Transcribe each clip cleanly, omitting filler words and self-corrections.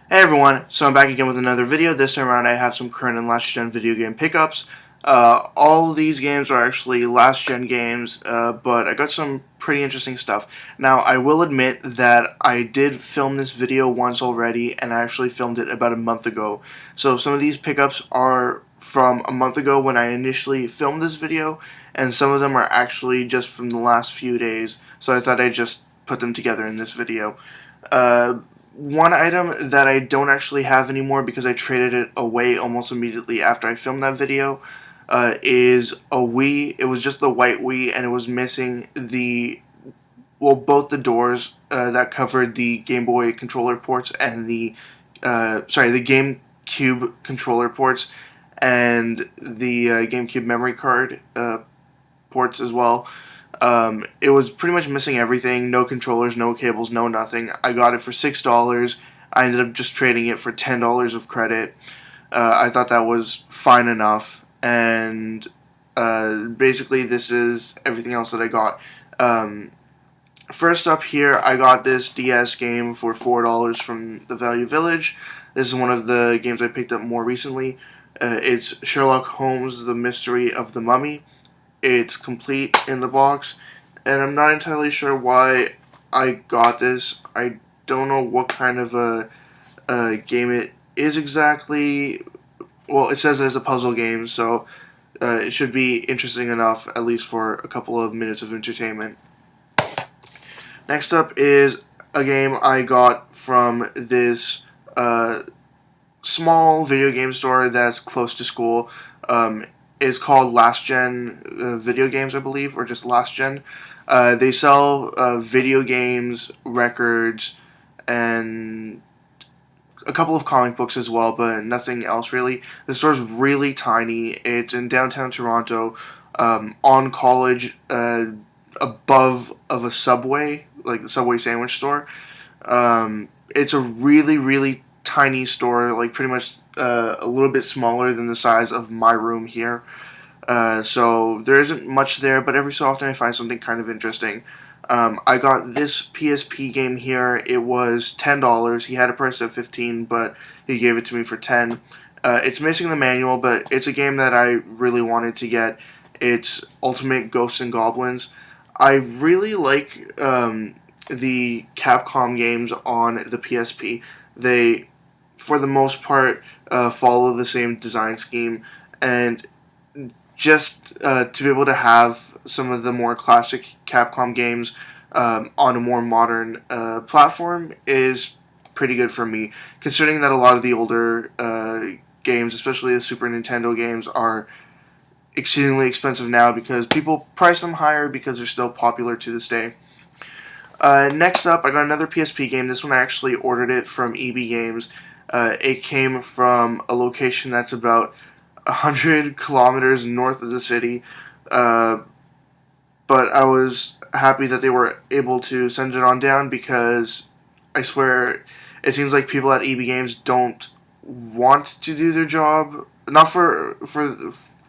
Hey everyone, so I'm back again with another video. This time around I have some current and last gen video game pickups. All of these games are actually last gen games, but I got some pretty interesting stuff. Now I will admit that I did film this video once already, and I actually filmed it about a month ago. So some of these pickups are from a month ago when I initially filmed this video, and some of them are actually just from the last few days, so I thought I'd just put them together in this video. Uh, One item that I don't actually have anymore because I traded it away almost immediately after I filmed that video is a Wii. It was just the white Wii, and it was missing both the doors that covered the Game Boy controller ports and the GameCube controller ports and the GameCube memory card ports as well. It was pretty much missing everything. No controllers, no cables, no nothing. I got it for $6. I ended up just trading it for $10 of credit. I thought that was fine enough, and basically this is everything else that I got. First up here, I got this DS game for $4 from the Value Village. This is one of the games I picked up more recently. It's Sherlock Holmes: The Mystery of the Mummy. It's complete in the box, and I'm not entirely sure why I got this. I don't know what kind of a game it is exactly. Well, it says it's a puzzle game, so it should be interesting enough, at least for a couple of minutes of entertainment. Next up is a game I got from this small video game store that's close to school. It's called Last Gen Video Games, I believe, or just Last Gen. They sell video games, records, and a couple of comic books as well, but nothing else really. The store's really tiny. It's in downtown Toronto, on College, above of a Subway, like the Subway sandwich store. It's a really, really tiny store, like pretty much a little bit smaller than the size of my room here. So there isn't much there, but every so often I find something kind of interesting. I got this PSP game here. It was $10. He had a price of $15, but he gave it to me for $10. It's missing the manual, but it's a game that I really wanted to get. It's Ultimate Ghosts and Goblins. I really like the Capcom games on the PSP. They, for the most part, follow the same design scheme, and just to be able to have some of the more classic Capcom games on a more modern platform is pretty good for me, considering that a lot of the older games, especially the Super Nintendo games, are exceedingly expensive now because people price them higher because they're still popular to this day. Next up, I got another PSP game. This one I actually ordered it from EB Games. It came from a location that's about 100 kilometers north of the city, but I was happy that they were able to send it on down because I swear it seems like people at EB Games don't want to do their job. Not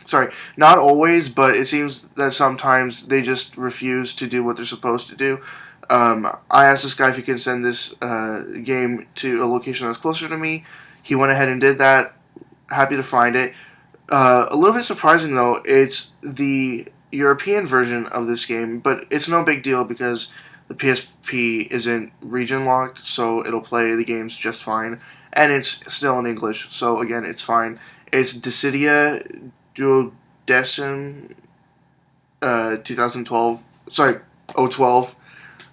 sorry, not always, but it seems that sometimes they just refuse to do what they're supposed to do. I asked this guy if he could send this game to a location that's closer to me. He went ahead and did that. Happy to find it. A little bit surprising though, it's the European version of this game, but it's no big deal because the PSP isn't region locked, so it'll play the games just fine, and it's still in English, so again, it's fine. It's Dissidia Duodecim 2012, sorry, 012.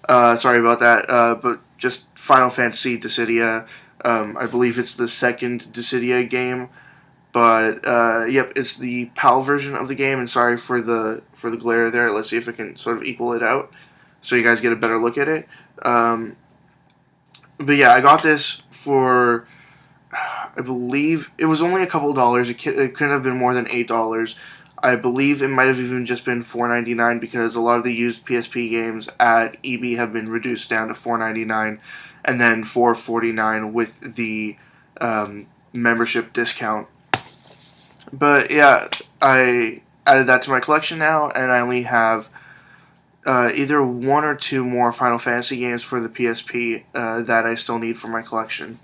Sorry about that, but just Final Fantasy Dissidia. I believe it's the second Dissidia game. But yep, it's the PAL version of the game, and sorry for the glare there. Let's see if I can sort of equal it out, so you guys get a better look at it. But yeah, I got this for, I believe it was only a couple dollars. It couldn't have been more than $8. I believe it might have even just been $4.99 because a lot of the used PSP games at EB have been reduced down to $4.99, and then $4.49 with the membership discount. But yeah, I added that to my collection now, and I only have either one or two more Final Fantasy games for the PSP that I still need for my collection.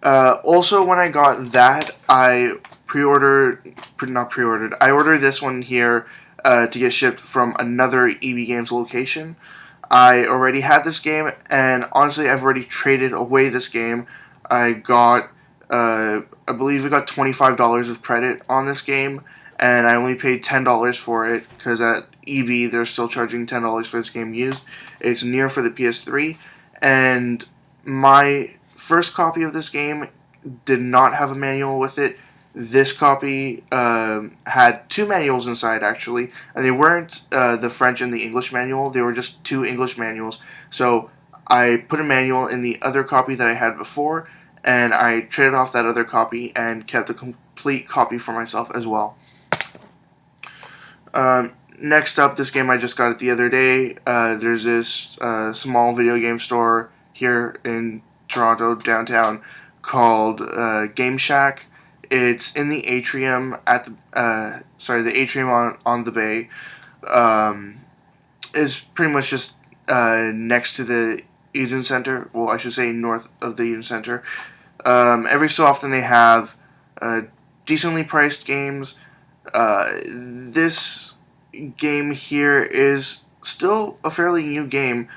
Also, when I got that, I not pre-ordered. I ordered this one here to get shipped from another EB Games location. I already had this game, and honestly, I've already traded away this game. I got, I believe I got $25 of credit on this game, and I only paid $10 for it, because at EB, they're still charging $10 for this game used. It's Nier for the PS3, and my first copy of this game did not have a manual with it. This copy had two manuals inside, actually, and they weren't the French and the English manual. They were just two English manuals. So I put a manual in the other copy that I had before, and I traded off that other copy and kept a complete copy for myself as well. Next up, this game I just got it the other day. There's this small video game store here in Toronto, downtown, called Game Shack. It's in the atrium at the atrium on the bay. Is pretty much just next to the Eden Center. Well, I should say north of the Eden Center. Every so often they have decently priced games. This game here is still a fairly new game,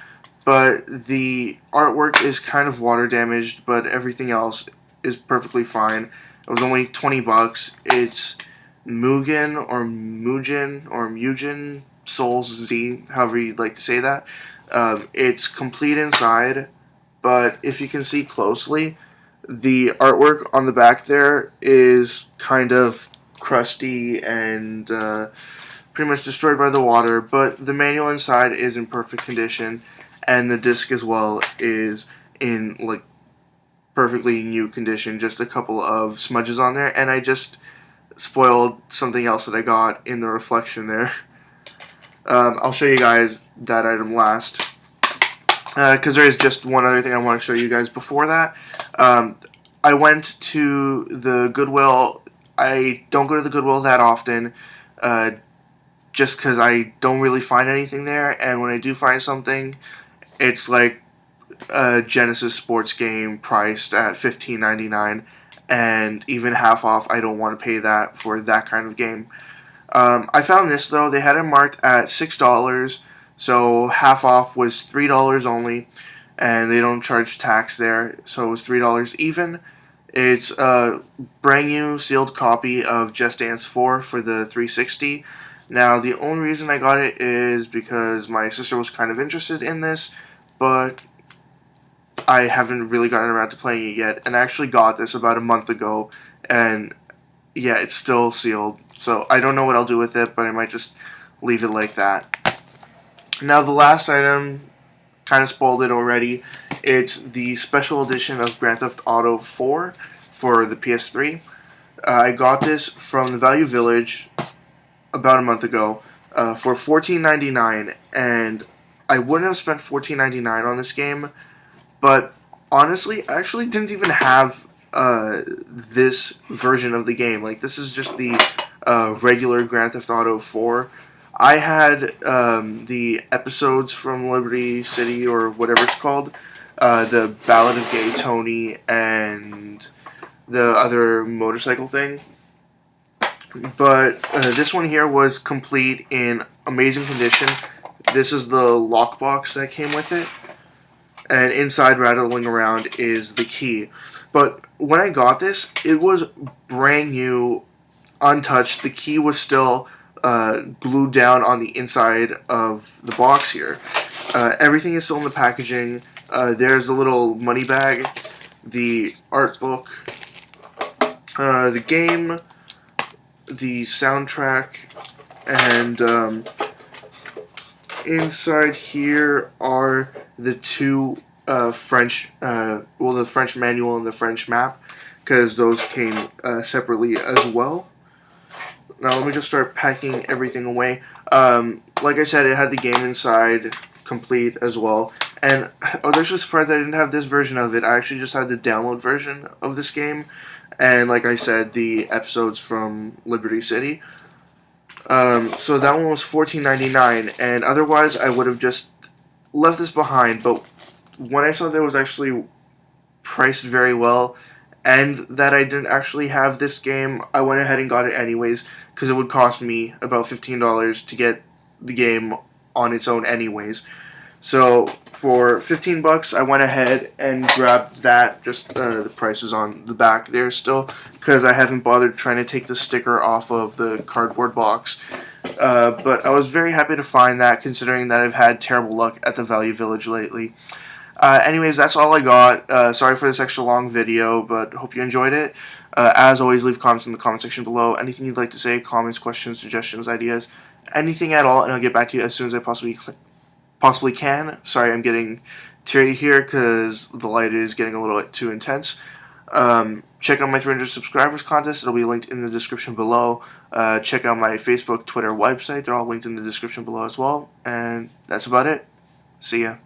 but the artwork is kind of water damaged, but everything else is perfectly fine. It was only $20. It's Mugen or Mugen Souls Z, however you'd like to say that. It's complete inside, but if you can see closely, the artwork on the back there is kind of crusty and pretty much destroyed by the water, but the manual inside is in perfect condition, and the disc as well is in like perfectly new condition, just a couple of smudges on there, and I just spoiled something else that I got in the reflection there. I'll show you guys that item last, because there is just one other thing I want to show you guys before that. I went to the Goodwill. I don't go to the Goodwill that often, just because I don't really find anything there, and when I do find something, it's like a Genesis sports game priced at $15.99, and even half off. I don't want to pay that for that kind of game. I found this though. They had it marked at $6, so half off was $3 only, and they don't charge tax there, so it was $3 even. It's a brand new sealed copy of Just Dance 4 for the 360. Now, the only reason I got it is because my sister was kind of interested in this, but I haven't really gotten around to playing it yet, and I actually got this about a month ago, and yeah, it's still sealed, so I don't know what I'll do with it, but I might just leave it like that. Now, the last item, kind of spoiled it already. It's the special edition of Grand Theft Auto 4 for the PS3. I got this from the Value Village about a month ago for $14.99, and I wouldn't have spent $14.99 on this game, but honestly, I actually didn't even have this version of the game. Like, this is just the regular Grand Theft Auto 4. I had the episodes from Liberty City, or whatever it's called, the Ballad of Gay Tony, and the other motorcycle thing. But this one here was complete in amazing condition. This is the lockbox that came with it, and inside, rattling around, is the key. But when I got this, it was brand new, untouched. The key was still glued down on the inside of the box here. Everything is still in the packaging. There's a little money bag, the art book, the game, the soundtrack, and inside here are the two French, the French manual and the French map, because those came separately as well. Now let me just start packing everything away. Like I said, it had the game inside complete as well, and I was actually surprised I didn't have this version of it. I actually just had the download version of this game, and like I said, the episodes from Liberty City. So that one was $14.99, and otherwise I would have just left this behind, but when I saw that it was actually priced very well, and that I didn't actually have this game, I went ahead and got it anyways, because it would cost me about $15 to get the game on its own anyways. So for 15 bucks, I went ahead and grabbed that. Just the price is on the back there still, because I haven't bothered trying to take the sticker off of the cardboard box. But I was very happy to find that, considering that I've had terrible luck at the Value Village lately. Anyways, that's all I got. Sorry for this extra long video, but hope you enjoyed it. As always, leave comments in the comment section below. Anything you'd like to say, comments, questions, suggestions, ideas, anything at all, and I'll get back to you as soon as I possibly can. Sorry, I'm getting teary here because the light is getting a little bit too intense. Check out my 300 subscribers contest. It'll be linked in the description below. Check out my Facebook, Twitter, website. They're all linked in the description below as well. And that's about it. See ya.